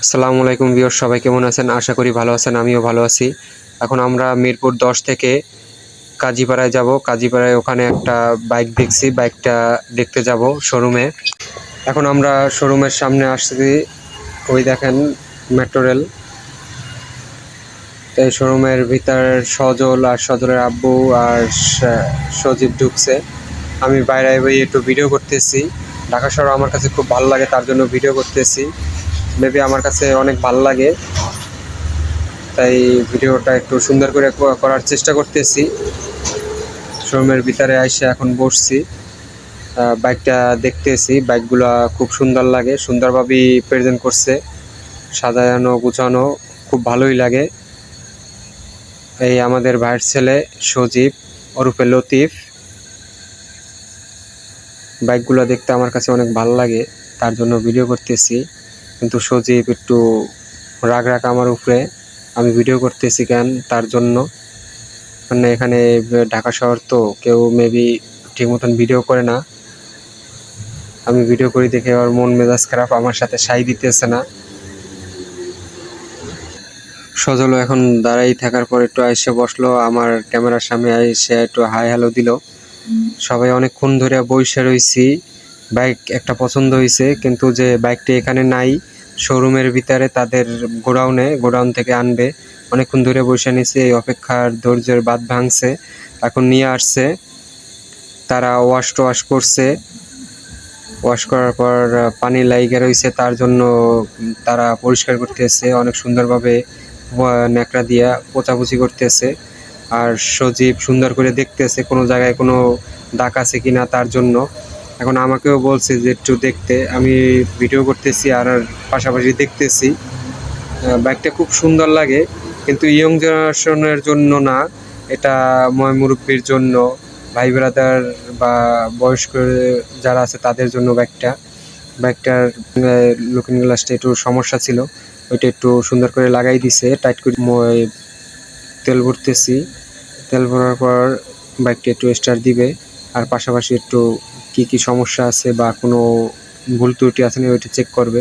আসসালামু আলাইকুম ভিউয়ার্স, সবাই কেমন আছেন? আশা করি ভালো আছেন, আমিও ভালো আছি। এখন আমরা মিরপুর 10 থেকে কাজীপাড়ায় যাব। কাজীপাড়ায় ওখানে একটা বাইক দেখছি, বাইকটা দেখতে যাব শোরুমে। এখন আমরা শোরুমের সামনে আসছি, ওই দেখেন মেট্রো রেল। এই শোরুমের ভিতর সজল আর সজলের আব্বু আর সজীব ঢুকছে। আমি বাইরে একটু ভিডিও করতেছি। ঢাকা শহর আমার কাছে খুব ভালো লাগে, তার জন্য ভিডিও করতেছি। মেবি আমার কাছে অনেক ভালো লাগে, তাই ভিডিওটা একটু সুন্দর করে করার চেষ্টা করতেছি। শোরুমের ভিতরে এসে এখন বসছি, বাইকটা দেখতেছি। বাইকগুলো খুব সুন্দর লাগে, সুন্দরভাবেই প্রেজেন্ট করছে, সাজানো গুছানো, খুব ভালোই লাগে। এই আমাদের ভাইয়ের ছেলে সজীব ওরফে লতিফ। বাইকগুলো দেখতে আমার কাছে অনেক ভালো লাগে, তার জন্য ভিডিও করতেছি। কিন্তু সজীব একটু রাগ আমার উপরে, আমি ভিডিও করতেছি কেন তার জন্য। মানে এখানে ঢাকা শহর তো কেউ মেবি ঠিক মতন ভিডিও করে না। আমি ভিডিও করি দেখে ওর মন মেজাজ খারাপ, আমার সাথে সাই দিতেছে না। সজলও এখন দাঁড়াই থাকার পর একটু এসে বসলো আমার ক্যামেরার সামনে, এসে একটু হাই হ্যালো দিল। সবাই অনেকক্ষণ ধরে বসে রয়েছি। বাইক একটা পছন্দ হয়েছে, কিন্তু যে বাইকটি এখানে নাই, শোরুমের ভিতরে তাদের গোডাউন থেকে আনবে। অনেকক্ষণ ধরে বসে নিয়েছি, এই অপেক্ষার ধৈর্যের বাঁধ ভাঙছে। এখন নিয়ে আসছে, তারা ওয়াশ করছে। ওয়াশ করার পর পানি লাইগে রয়েছে, তার জন্য তারা পরিষ্কার করতেছে অনেক সুন্দরভাবে, ন্যাকড়া দিয়া পোছাপুছি করতেছে। আর সজীব সুন্দর করে দেখতেছে কোনো জায়গায় কোনো দাগ আছে কিনা তার জন্য। এখন আমাকেও বলছে যে একটু দেখতে, আমি ভিডিও করতেছি আর পাশাপাশি দেখতেছি। বাইকটা খুব সুন্দর লাগে, কিন্তু ইয়ং জেনারেশনের জন্য না, এটা মুরব্বির জন্য, ভাই ব্রাদার বা বয়স্ক যারা আছে তাদের জন্য বাইকটার লুকিং গ্লাসটা একটু সমস্যা ছিল, ওইটা একটু সুন্দর করে লাগাই দিছে টাইট করে। তেল ভরতেছি, তেল ভরার পর বাইকটা একটু স্টার্ট দিবে, আর পাশাপাশি একটু কি সমস্যা আছে বা কোনো ভুল ত্রুটি আছে না ওইটা চেক করবে।